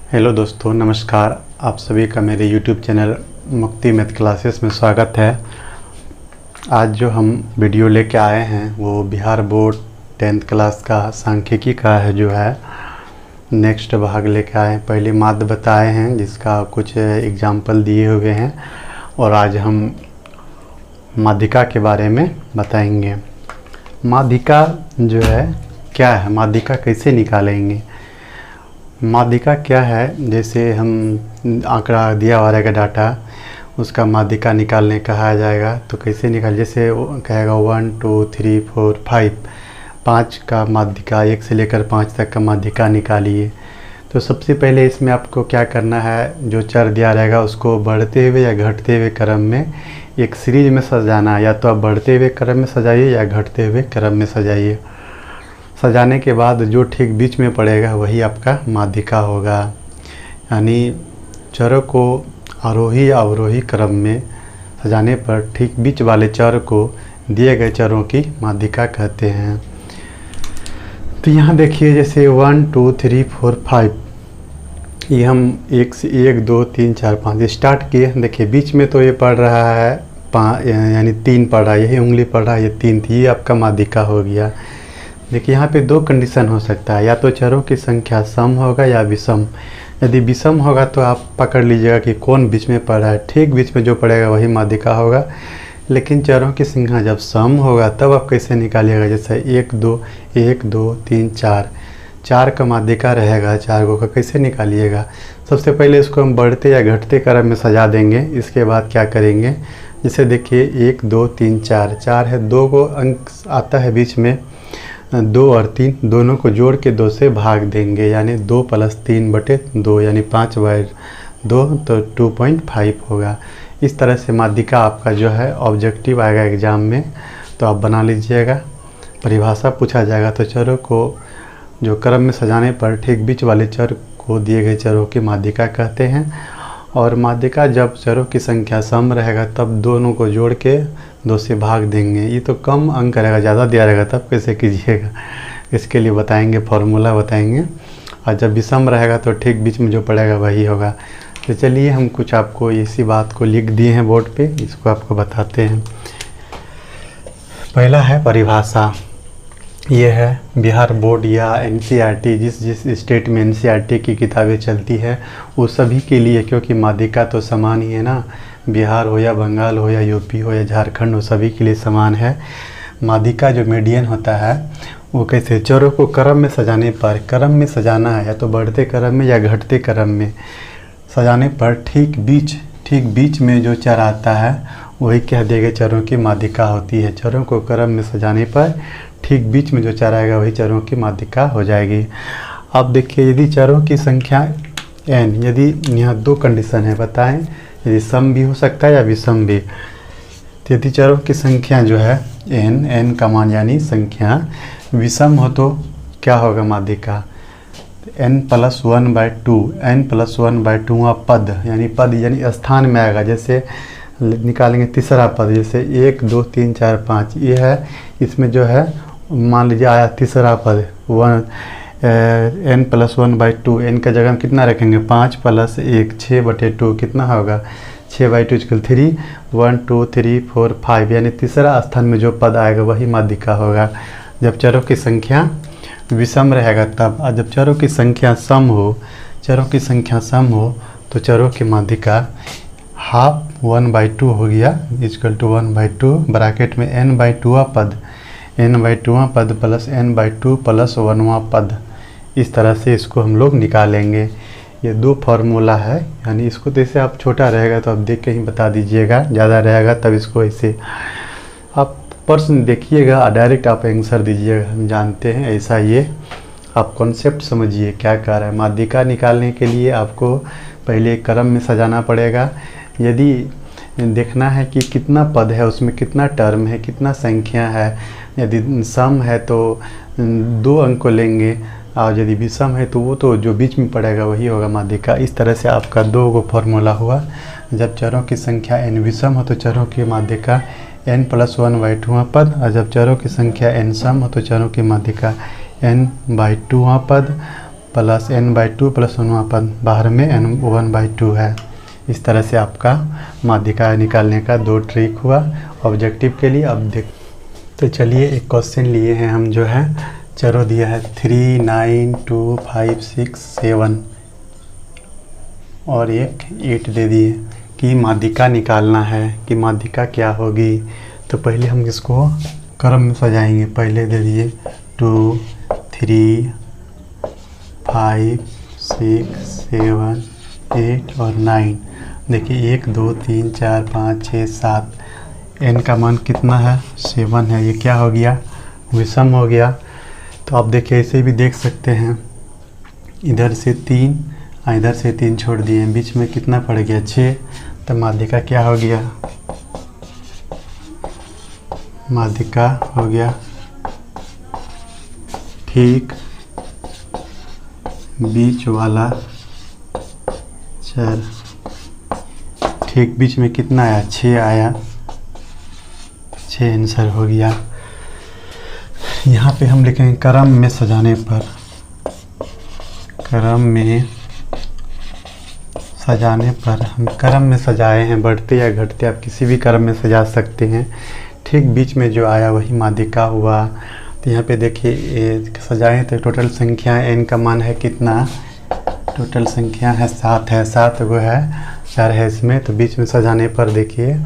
Hello दोस्तों, नमस्कार। आप सभी का मेरे YouTube चैनल मुक्ति मैथ क्लासेस में स्वागत है। आज जो हम वीडियो लेके आए हैं वो बिहार बोर्ड 10th क्लास का सांख्यिकी का है, जो है नेक्स्ट भाग लेके आए हैं। पहले माध्य बताए हैं जिसका कुछ एग्जाम्पल दिए हुए हैं, और आज हम माध्यिका के बारे में बताएंगे। माध्यिका जो है क्या है, माध्यिका कैसे निकालेंगे। माध्यिका क्या है, जैसे हम आंकड़ा दिया हुआ रहेगा डाटा, उसका माध्यिका निकालने कहा जाएगा तो कैसे निकाल, जैसे वो कहेगा 1 2 3 4 5 5 का माध्यिका, 1 से लेकर 5 तक का माध्यिका निकालिए। तो सबसे पहले इसमें आपको क्या करना है, जो चर दिया रहेगा उसको बढ़ते हुए या घटते हुए क्रम में एक सीरीज में सजाना है। या तो आप बढ़ते हुए क्रम में सजाइए या घटते हुए क्रम में सजाइए। सजाने के बाद जो ठीक बीच में पड़ेगा वही आपका माध्यिका होगा। यानी चरों को आरोही अवरोही क्रम में सजाने पर ठीक बीच वाले चर को दिए गए चरों की माध्यिका कहते हैं। तो यहाँ देखिए, जैसे 1 2 3 4 5, ये हम 1 से 1 2 3 4 5 स्टार्ट किए। देखिए बीच में तो ये पढ़ रहा है 5, यानी 3 पढ़ रहा है, यही उंगली पढ़ रहा है, ये 3 थी, ये आपका माध्यिका हो गया। देखिए यहाँ पे दो कंडीशन हो सकता है, या तो चरों की संख्या सम होगा या विषम। यदि विषम होगा तो आप पकड़ लीजिएगा कि कौन बीच में पड़ा है, ठीक बीच में जो पड़ेगा वही माध्यिका होगा। लेकिन चरों की संख्या जब सम होगा तब आप कैसे निकालिएगा, जैसे 1 2 3 4, 4 का माध्यिका रहेगा, 4 को का कैसे निकालिएगा। सबसे पहले इसको हम बढ़ते या घटते क्रम में सजा देंगे। इसके बाद क्या करेंगे, जैसे देखिए 1 2 3 4, 4 है, 2 को अंक आता है बीच में, 2 और 3 दोनों को जोड़ के 2 से भाग देंगे, यानी 2 + 3/2, यानी 5/2, तो 2.5 होगा। इस तरह से माध्यिका आपका जो है ऑब्जेक्टिव आएगा एग्ज़ाम में, तो आप बना लीजिएगा। परिभाषा पूछा जाएगा तो चरों को जो क्रम में सजाने पर ठीक बीच वाले चर को दिए गए चरों की माध्यिका कहते हैं। और माध्यिका जब चरों की संख्या सम रहेगा तब दोनों को जोड़ के 2 से भाग देंगे। ये तो कम अंक रहेगा, ज़्यादा दिया रहेगा तब कैसे कीजिएगा, इसके लिए बताएंगे, फॉर्मूला बताएंगे। और जब विषम रहेगा तो ठीक बीच में जो पड़ेगा वही होगा। तो चलिए हम कुछ आपको इसी बात को लिख दिए हैं बोर्ड पे, इसको आपको बताते हैं। पहला है परिभाषा। ये है बिहार बोर्ड या NCERT, जिस स्टेट में NCERT की किताबें चलती है वो सभी के लिए, क्योंकि माध्यिका तो समान ही है ना, बिहार हो या बंगाल हो या यूपी हो या झारखंड हो, सभी के लिए समान है। माध्यिका जो मीडियन होता है वो कैसे, चरों को क्रम में सजाने पर, क्रम में सजाना है या तो बढ़ते क्रम में या घटते क्रम में सजाने पर ठीक बीच में जो चर आता है वही कह दिए गए चरों की माध्यिका होती है। चरों को क्रम में सजाने पर ठीक बीच में जो चर आएगा वही चरों की माध्यिका हो जाएगी। अब देखिए, यदि चरों की संख्या n, यदि यहाँ दो कंडीशन है, बताएं, यदि सम भी हो सकता है या विषम भी। तो यदि चरों की संख्या जो है n का मान यानी संख्या विषम हो तो क्या होगा माध्यिका, n + 1/2, n + 1/2 पद, यानी स्थान में आएगा। जैसे निकालेंगे तीसरा पद, जैसे 1 2 3 4 5 ये है, इसमें जो है मान लीजिए आया तीसरा पद n + 1/2, n का जगह हम कितना रखेंगे, 5 + 1 6/2, कितना होगा 6/2 = 3, 1 2 3 4 5, यानी तीसरा स्थान में जो पद आएगा वही माध्यिका होगा जब चरों की संख्या विषम रहेगा तब। और जब चरों की संख्या सम हो, तो चरों की माध्यिका ½ 1/2 हो गया, = 1/2, ब्रैकेट में n/2 पद प्लस n/2 + 1वां पद। इस तरह से इसको हम लोग निकालेंगे। ये दो फार्मूला है, यानी इसको तो ऐसे आप छोटा रहेगा तो आप देख के ही बता दीजिएगा, ज़्यादा रहेगा तब इसको ऐसे आप प्रश्न देखिएगा, डायरेक्ट आप आंसर दीजिएगा। हम जानते हैं ऐसा, ये आप कॉन्सेप्ट समझिए क्या कह रहा है। माध्यिका निकालने के लिए आपको पहले क्रम में सजाना पड़ेगा। यदि देखना है कि कितना पद है, उसमें कितना टर्म है, कितना संख्या है। यदि सम है तो 2 अंक को लेंगे, और यदि विषम है तो वो तो जो बीच में पड़ेगा वही होगा माध्यिका। इस तरह से आपका 2 गो फॉर्मूला हुआ। जब चरों की संख्या n विषम हो तो चरों की माध्यिका n + 1/2 पद, और जब चरों की संख्या n सम हो तो चरों की माध्यिका n/2 पद प्लस n/2 प्लस 1वां पद, बाहर में n1/2 है। इस तरह से आपका माध्यिका निकालने का 2 ट्रिक हुआ ऑब्जेक्टिव के लिए। अब देख तो चलिए एक क्वेश्चन लिए हैं हम, जो है चरो दिया है 3, 9, 2, 5, 6, 7 और एक 8 दे दिए कि माध्यिका निकालना है कि माध्यिका क्या होगी। तो पहले हम इसको क्रम में सजाएंगे। पहले दे दिए 2, 3, 5, 6, 7, 8 और 9। देखिए 1, 2, 3, 4, 5, 6, 7। n का मान कितना है? 7 है। ये क्या हो गया? विषम हो गया। तो आप देखिए ऐसे भी देख सकते हैं, इधर से 3 इधर से 3 छोड़ दिए, बीच में कितना पड़ गया? 6। तो माध्यिका क्या हो गया? माध्यिका हो गया ठीक बीच वाला चर। ठीक बीच में कितना आया? 6 आया। 6 आंसर हो गया। यहाँ पे हम लिखेंगे क्रम में सजाने पर। क्रम में सजाने पर हम क्रम में सजाए हैं, बढ़ते या घटते आप किसी भी क्रम में सजा सकते हैं। ठीक बीच में जो आया वही माध्यिका हुआ। तो यहाँ पे देखिए सजाएं तो टोटल संख्या n का मान है कितना? टोटल संख्या है 7 है। 7 वो है, 4 है इसमें। तो बीच में सजाने पर देखिए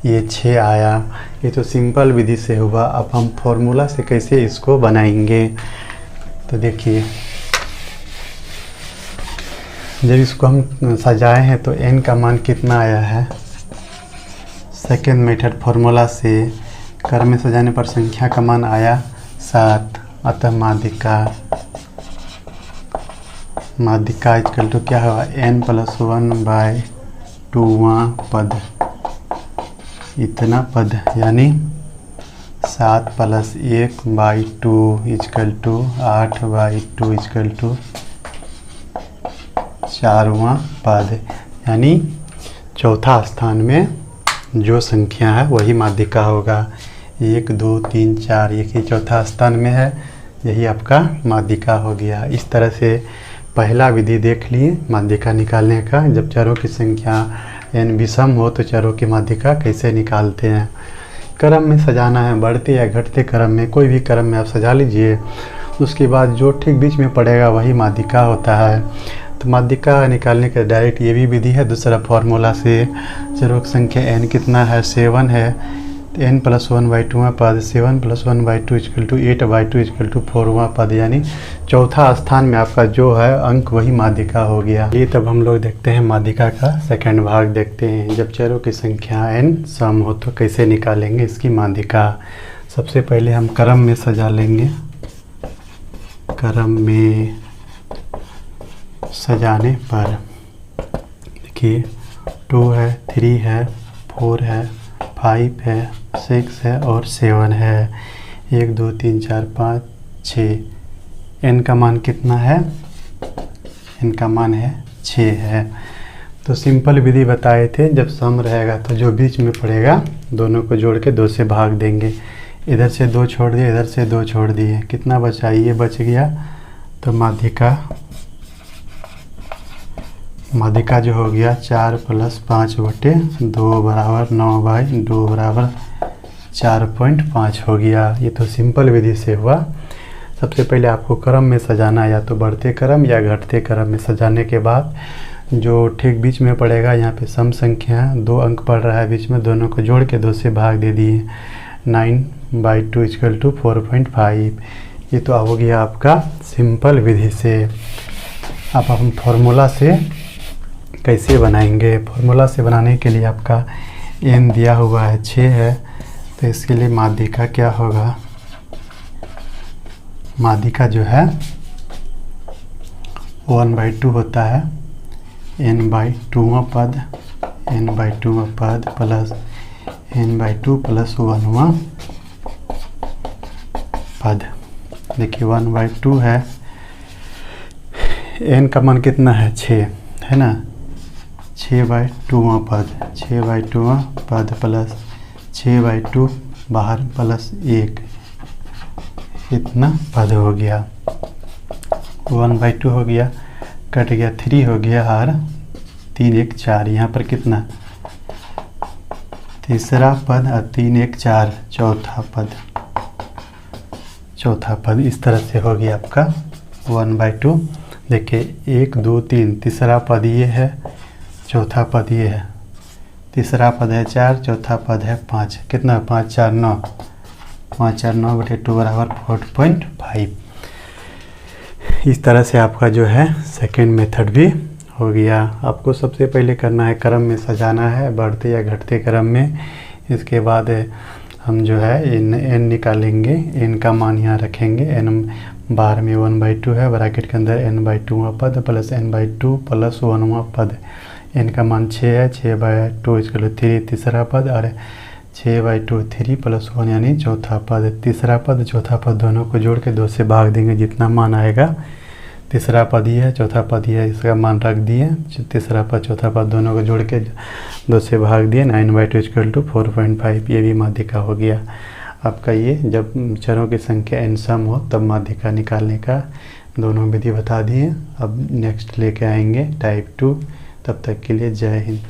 ये 6 आया। ये तो सिंपल विधि से हुआ। अब हम फॉर्मूला से कैसे इसको बनाएंगे? तो देखिए जब इसको हम सजाए हैं तो n का मान कितना आया है? सेकेंड मेथड फॉर्मूला से क्रम में सजाने पर संख्या का मान आया 7। अतः माध्यिका इक्वल टू क्या हुआ? n+1/2वां पद। इतना पद यानी 7 + 1/2 इक्वल टू 8/2 इक्वल टू 4वां पद। यानी चौथा स्थान में जो संख्या है वही माध्यिका होगा। 1, 2, 3, 4 एक ही चौथा स्थान में है, यही आपका माध्यिका हो गया। इस तरह से पहला विधि देख लिए माध्यिका निकालने का। जब चरों की संख्या n विषम हो तो चरों की माध्यिका कैसे निकालते हैं। क्रम में सजाना है, बढ़ते या घटते क्रम में, कोई भी क्रम में आप सजा लीजिए। उसके बाद जो ठीक बीच में पड़ेगा वही माध्यिका होता है। तो माध्यिका निकालने का डायरेक्ट ये भी विधि है। दूसरा फार्मूला से चरों की संख्या n कितना है? 7 है। तो n+1/2वां पद, 7 + 1/2 इक्वल टू 8/2 इक्वल टू 4वां पद। यानी चौथा स्थान में आपका जो है अंक वही माध्यिका हो गया। ये तब हम लोग देखते हैं माध्यिका का सेकंड भाग देखते हैं। जब चरों की संख्या n सम हो तो कैसे निकालेंगे इसकी माध्यिका। सबसे पहले हम क्रम में सजा लेंगे। क्रम में सजाने पर देखिए 2 है, 3 है, 4 है, 5 है, 6 है और 7 है। 1, 2, 3, 4, 5, 6। n का मान कितना है? n का मान है 6 है। तो सिंपल विधि बताए थे, जब सम रहेगा तो जो बीच में पड़ेगा दोनों को जोड़ के 2 से भाग देंगे। इधर से 2 छोड़ दिए, इधर से 2 छोड़ दिए, कितना बचा? ये बच गया। तो माध्यिका जो हो गया 4 + 5/2 बराबर 9/2 बराबर 4.5 हो गया। ये तो सिंपल विधि से हुआ। सबसे पहले आपको क्रम में सजाना, या तो बढ़ते क्रम या घटते क्रम में सजाने के बाद जो ठीक बीच में पड़ेगा, यहाँ पे सम संख्या 2 अंक पड़ रहा है बीच में, दोनों को जोड़ के 2 से भाग दे दिए। 9/2 इक्वल टू 4.5। ये तो हो गया आपका सिंपल विधि से। अब हम फॉर्मूला से कैसे बनाएंगे। फॉर्मूला से बनाने के लिए आपका n दिया हुआ है 6 है, तो इसके लिए माध्यिका क्या होगा? माध्यिका जो है 1/2 होता है। n/2वां पद प्लस n/2 + 1वां पद। देखिए 1/2 है, n का मान कितना है? 6 है ना। 6/2वां पद, 6/2वां पद प्लस 6/2 बाहर प्लस 1, इतना पद हो गया। 1/2 हो गया, कट गया 3 हो गया और 3 1 4। यहाँ पर कितना, तीसरा पद और 3 1 4 चौथा पद। इस तरह से हो गया आपका 1/2। देखिए 1 2 3, तीसरा पद ये है, चौथा पद ये है। तीसरा पद है 4, चौथा पद है 5। कितना, 5 4 9, 5 4 9 बटे 2 बराबर 4.5। इस तरह से आपका जो है सेकेंड मेथड भी हो गया। आपको सबसे पहले करना है, क्रम में सजाना है, बढ़ते या घटते क्रम में। इसके बाद हम जो है n निकालेंगे, n का मान यहाँ रखेंगे। n बाहर में 1/2 है, ब्रैकेट के अंदर n/2वां पद प्लस n/2 प्लस 1वां पद। n का मान 6 है, 6/2 इसका 3 तीसरा पद, और 6/2 3 प्लस 1 यानी चौथा पद। तीसरा पद चौथा पद दोनों को जोड़ के 2 से भाग देंगे, जितना मान आएगा। तीसरा पद ही है, चौथा पद ही है, इसका मान रख दिए। तीसरा पद चौथा पद दोनों को जोड़ के 2 से भाग दिए। 9/2 = 4.5। ये भी माध्यिका हो गया आपका। ये जब चरों की संख्या n सम हो तब माध्यिका निकालने का दोनों विधि बता दिए। अब नेक्स्ट लेके आएंगे टाइप 2। तब तक के लिए जय हिंद।